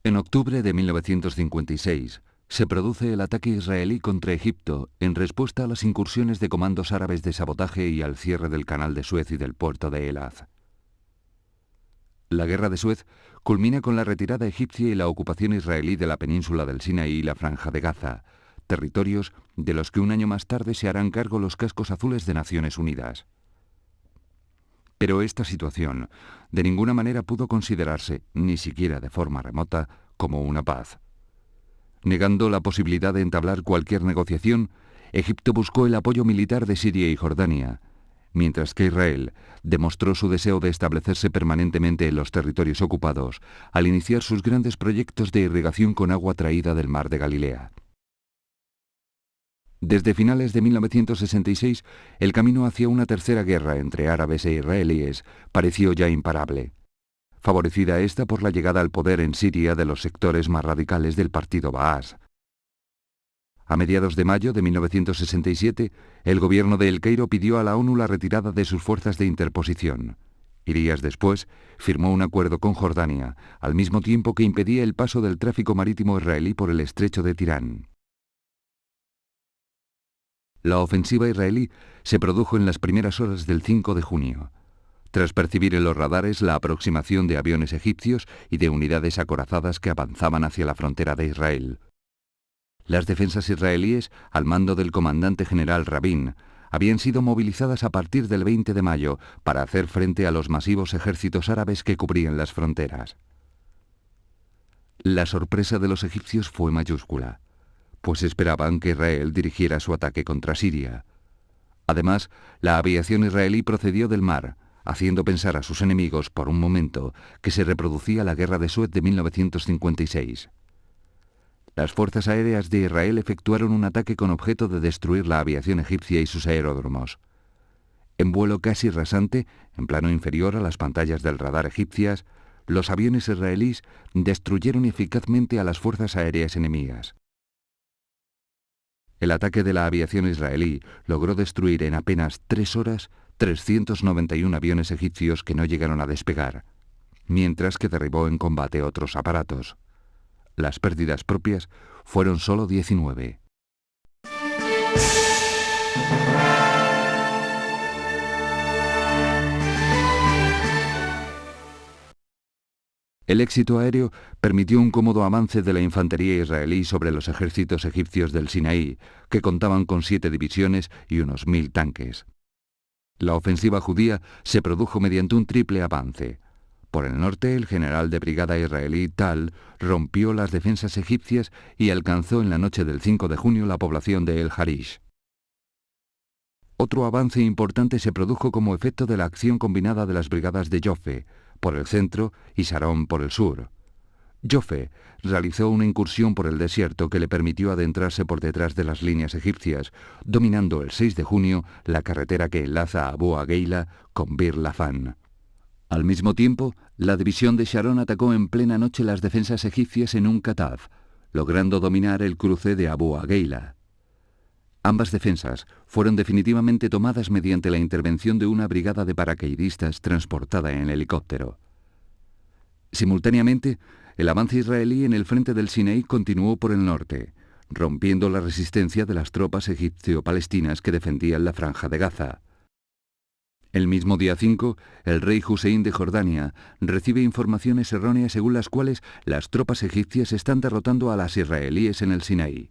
En octubre de 1956, se produce el ataque israelí contra Egipto en respuesta a las incursiones de comandos árabes de sabotaje y al cierre del canal de Suez y del puerto de Elad. La guerra de Suez culmina con la retirada egipcia y la ocupación israelí de la península del Sinaí y la Franja de Gaza, territorios de los que un año más tarde se harán cargo los cascos azules de Naciones Unidas. Pero esta situación de ninguna manera pudo considerarse, ni siquiera de forma remota, como una paz. Negando la posibilidad de entablar cualquier negociación, Egipto buscó el apoyo militar de Siria y Jordania, mientras que Israel demostró su deseo de establecerse permanentemente en los territorios ocupados al iniciar sus grandes proyectos de irrigación con agua traída del mar de Galilea. Desde finales de 1966, el camino hacia una tercera guerra entre árabes e israelíes pareció ya imparable, favorecida esta por la llegada al poder en Siria de los sectores más radicales del partido Baas. A mediados de mayo de 1967, el gobierno de El Cairo pidió a la ONU la retirada de sus fuerzas de interposición, y días después firmó un acuerdo con Jordania, al mismo tiempo que impedía el paso del tráfico marítimo israelí por el estrecho de Tirán. La ofensiva israelí se produjo en las primeras horas del 5 de junio. Tras percibir en los radares la aproximación de aviones egipcios y de unidades acorazadas que avanzaban hacia la frontera de Israel. Las defensas israelíes, al mando del comandante general Rabin, habían sido movilizadas a partir del 20 de mayo para hacer frente a los masivos ejércitos árabes que cubrían las fronteras. La sorpresa de los egipcios fue mayúscula, pues esperaban que Israel dirigiera su ataque contra Siria. Además, la aviación israelí procedió del mar, haciendo pensar a sus enemigos por un momento que se reproducía la guerra de Suez de 1956. Las fuerzas aéreas de Israel efectuaron un ataque con objeto de destruir la aviación egipcia y sus aeródromos. En vuelo casi rasante, en plano inferior a las pantallas del radar egipcias, los aviones israelíes destruyeron eficazmente a las fuerzas aéreas enemigas. El ataque de la aviación israelí logró destruir en apenas 3 horas 391 aviones egipcios que no llegaron a despegar, mientras que derribó en combate otros aparatos. Las pérdidas propias fueron solo 19. El éxito aéreo permitió un cómodo avance de la infantería israelí sobre los ejércitos egipcios del Sinaí, que contaban con 7 divisiones y unos 1000 tanques. La ofensiva judía se produjo mediante un triple avance. Por el norte, el general de brigada israelí Tal rompió las defensas egipcias y alcanzó en la noche del 5 de junio la población de El Harish. Otro avance importante se produjo como efecto de la acción combinada de las brigadas de Jofe por el centro y Sharon por el sur. Jofe realizó una incursión por el desierto que le permitió adentrarse por detrás de las líneas egipcias, dominando el 6 de junio la carretera que enlaza a Abu Ageila con Bir Lafan. Al mismo tiempo, la división de Sharon atacó en plena noche las defensas egipcias en Kataf, logrando dominar el cruce de Abu Ageila. Ambas defensas fueron definitivamente tomadas mediante la intervención de una brigada de paracaidistas transportada en helicóptero. Simultáneamente, el avance israelí en el frente del Sinaí continuó por el norte, rompiendo la resistencia de las tropas egipcio-palestinas que defendían la Franja de Gaza. El mismo día 5, el rey Hussein de Jordania recibe informaciones erróneas según las cuales las tropas egipcias están derrotando a las israelíes en el Sinaí.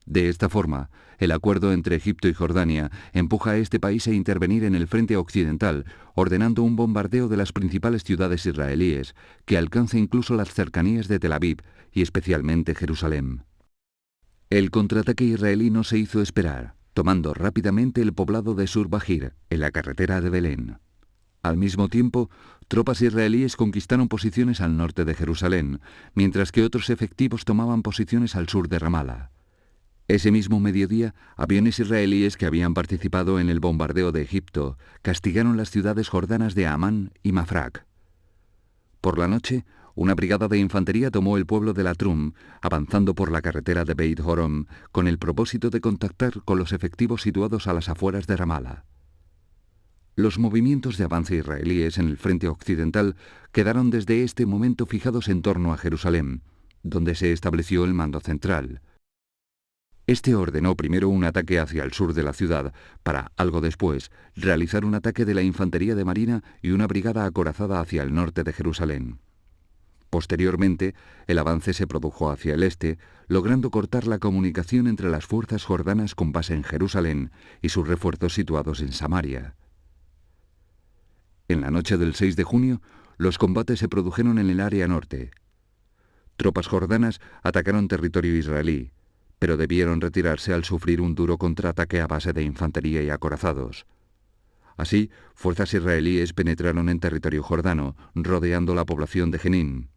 De esta forma, el acuerdo entre Egipto y Jordania empuja a este país a intervenir en el frente occidental, ordenando un bombardeo de las principales ciudades israelíes, que alcanza incluso las cercanías de Tel Aviv y especialmente Jerusalén. El contraataque israelí no se hizo esperar, tomando rápidamente el poblado de Sur-Bajir, en la carretera de Belén. Al mismo tiempo, tropas israelíes conquistaron posiciones al norte de Jerusalén, mientras que otros efectivos tomaban posiciones al sur de Ramala. Ese mismo mediodía, aviones israelíes que habían participado en el bombardeo de Egipto castigaron las ciudades jordanas de Amán y Mafraq. Por la noche, una brigada de infantería tomó el pueblo de Latrum, avanzando por la carretera de Beit Horon, con el propósito de contactar con los efectivos situados a las afueras de Ramala. Los movimientos de avance israelíes en el frente occidental quedaron desde este momento fijados en torno a Jerusalén, donde se estableció el mando central. Este ordenó primero un ataque hacia el sur de la ciudad, para, algo después, realizar un ataque de la infantería de marina y una brigada acorazada hacia el norte de Jerusalén. Posteriormente, el avance se produjo hacia el este, logrando cortar la comunicación entre las fuerzas jordanas con base en Jerusalén y sus refuerzos situados en Samaria. En la noche del 6 de junio, los combates se produjeron en el área norte. Tropas jordanas atacaron territorio israelí, pero debieron retirarse al sufrir un duro contraataque a base de infantería y acorazados. Así, fuerzas israelíes penetraron en territorio jordano, rodeando la población de Jenin.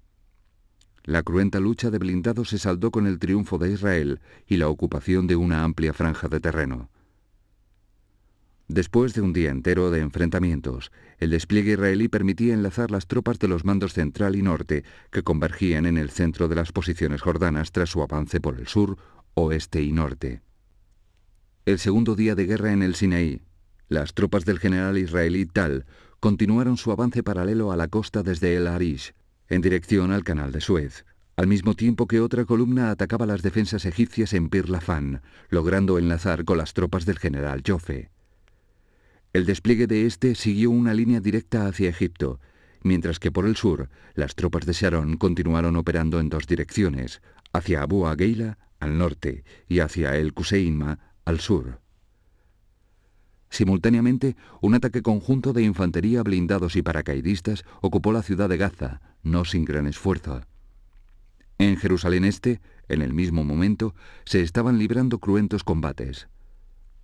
La cruenta lucha de blindados se saldó con el triunfo de Israel y la ocupación de una amplia franja de terreno. Después de un día entero de enfrentamientos, el despliegue israelí permitía enlazar las tropas de los mandos central y norte que convergían en el centro de las posiciones jordanas tras su avance por el sur, oeste y norte. El segundo día de guerra en el Sinaí, las tropas del general israelí Tal continuaron su avance paralelo a la costa desde El Arish, en dirección al canal de Suez, al mismo tiempo que otra columna atacaba las defensas egipcias en Bir Lafan, logrando enlazar con las tropas del general Jofe. El despliegue de este siguió una línea directa hacia Egipto, mientras que por el sur, las tropas de Sharon continuaron operando en dos direcciones, hacia Abu Agheila, al norte, y hacia el Kuseima, al sur. Simultáneamente, un ataque conjunto de infantería, blindados y paracaidistas ocupó la ciudad de Gaza, no sin gran esfuerzo. En Jerusalén Este, en el mismo momento, se estaban librando cruentos combates.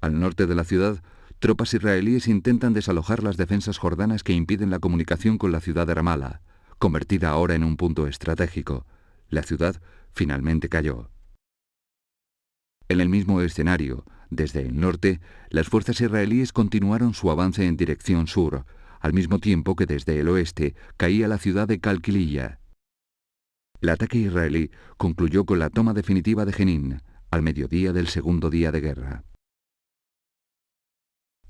Al norte de la ciudad, tropas israelíes intentan desalojar las defensas jordanas que impiden la comunicación con la ciudad de Ramala, convertida ahora en un punto estratégico. La ciudad finalmente cayó. En el mismo escenario, desde el norte, las fuerzas israelíes continuaron su avance en dirección sur, al mismo tiempo que desde el oeste caía la ciudad de Calquililla. El ataque israelí concluyó con la toma definitiva de Jenin, al mediodía del segundo día de guerra.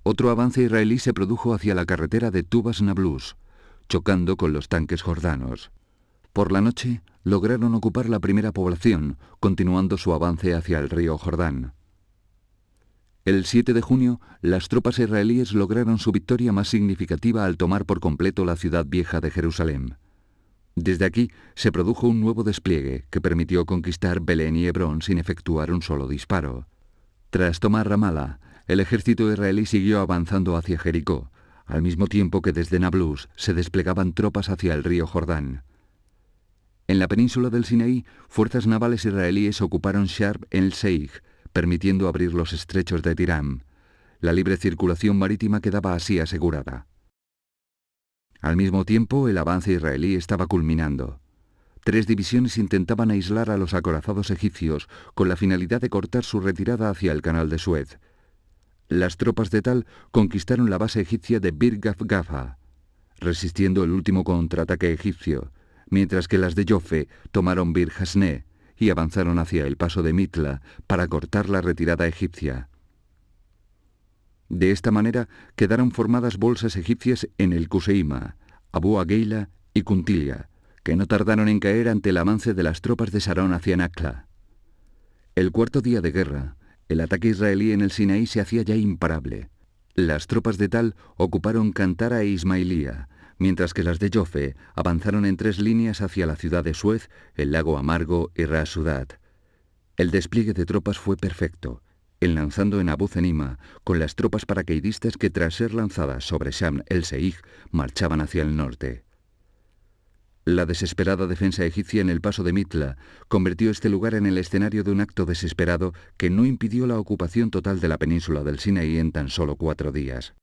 Otro avance israelí se produjo hacia la carretera de Tubas-Nablus, chocando con los tanques jordanos. Por la noche, lograron ocupar la primera población, continuando su avance hacia el río Jordán. El 7 de junio, las tropas israelíes lograron su victoria más significativa al tomar por completo la ciudad vieja de Jerusalén. Desde aquí se produjo un nuevo despliegue que permitió conquistar Belén y Hebrón sin efectuar un solo disparo. Tras tomar Ramala, el ejército israelí siguió avanzando hacia Jericó, al mismo tiempo que desde Nablus se desplegaban tropas hacia el río Jordán. En la península del Sinaí, fuerzas navales israelíes ocuparon Sharm el-Sheikh, permitiendo abrir los estrechos de Tiram. La libre circulación marítima quedaba así asegurada. Al mismo tiempo, el avance israelí estaba culminando. 3 divisiones intentaban aislar a los acorazados egipcios con la finalidad de cortar su retirada hacia el canal de Suez. Las tropas de Tal conquistaron la base egipcia de Bir Gafgafa, resistiendo el último contraataque egipcio, mientras que las de Jofe tomaron Bir Hasne y avanzaron hacia el paso de Mitla para cortar la retirada egipcia. De esta manera quedaron formadas bolsas egipcias en el Kuseima, Abu Agheila y Kuntilia, que no tardaron en caer ante el avance de las tropas de Sharon hacia Nakla. El cuarto día de guerra, el ataque israelí en el Sinaí se hacía ya imparable. Las tropas de Tal ocuparon Cantara e Ismailía, mientras que las de Jofe avanzaron en 3 líneas hacia la ciudad de Suez, el lago Amargo y Ras Sudat. El despliegue de tropas fue perfecto, enlazando en Abu Zenima con las tropas paracaidistas que tras ser lanzadas sobre Sharm el-Sheikh marchaban hacia el norte. La desesperada defensa egipcia en el paso de Mitla convirtió este lugar en el escenario de un acto desesperado que no impidió la ocupación total de la península del Sinaí en tan solo 4 días.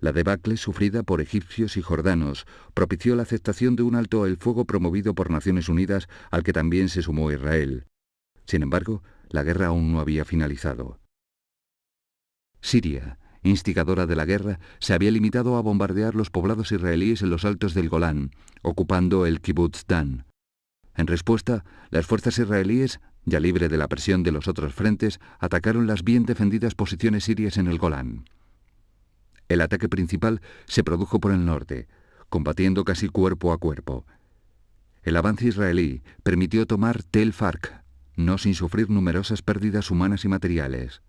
La debacle sufrida por egipcios y jordanos propició la aceptación de un alto el fuego promovido por Naciones Unidas al que también se sumó Israel. Sin embargo, la guerra aún no había finalizado. Siria, instigadora de la guerra, se había limitado a bombardear los poblados israelíes en los altos del Golán, ocupando el Kibbutz Dan. En respuesta, las fuerzas israelíes, ya libre de la presión de los otros frentes, atacaron las bien defendidas posiciones sirias en el Golán. El ataque principal se produjo por el norte, combatiendo casi cuerpo a cuerpo. El avance israelí permitió tomar Tel Farq, no sin sufrir numerosas pérdidas humanas y materiales.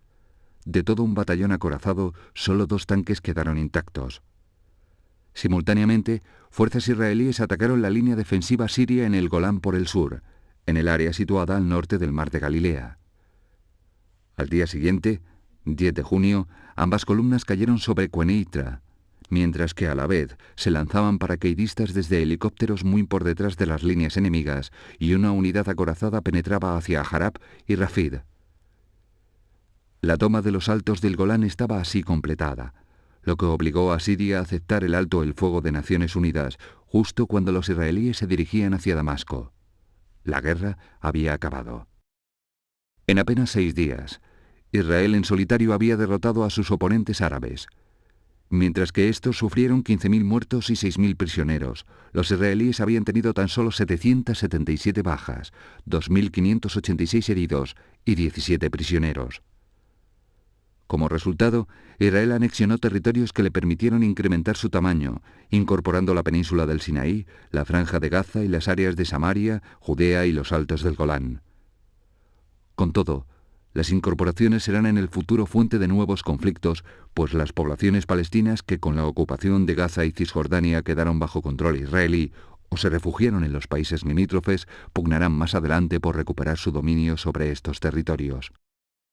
De todo un batallón acorazado, solo 2 tanques quedaron intactos. Simultáneamente, fuerzas israelíes atacaron la línea defensiva siria en el Golán por el sur, en el área situada al norte del Mar de Galilea. Al día siguiente, 10 de junio, ambas columnas cayeron sobre Quneitra, mientras que a la vez se lanzaban paracaidistas desde helicópteros muy por detrás de las líneas enemigas y una unidad acorazada penetraba hacia Harab y Rafid. La toma de los altos del Golán estaba así completada, lo que obligó a Siria a aceptar el alto el fuego de Naciones Unidas justo cuando los israelíes se dirigían hacia Damasco. La guerra había acabado. En apenas 6 días, Israel en solitario había derrotado a sus oponentes árabes. Mientras que estos sufrieron 15.000 muertos y 6.000 prisioneros, los israelíes habían tenido tan solo 777 bajas, 2.586 heridos y 17 prisioneros. Como resultado, Israel anexionó territorios que le permitieron incrementar su tamaño, incorporando la península del Sinaí, la Franja de Gaza y las áreas de Samaria, Judea y los altos del Golán. Con todo, las incorporaciones serán en el futuro fuente de nuevos conflictos, pues las poblaciones palestinas que con la ocupación de Gaza y Cisjordania quedaron bajo control israelí o se refugiaron en los países limítrofes, pugnarán más adelante por recuperar su dominio sobre estos territorios.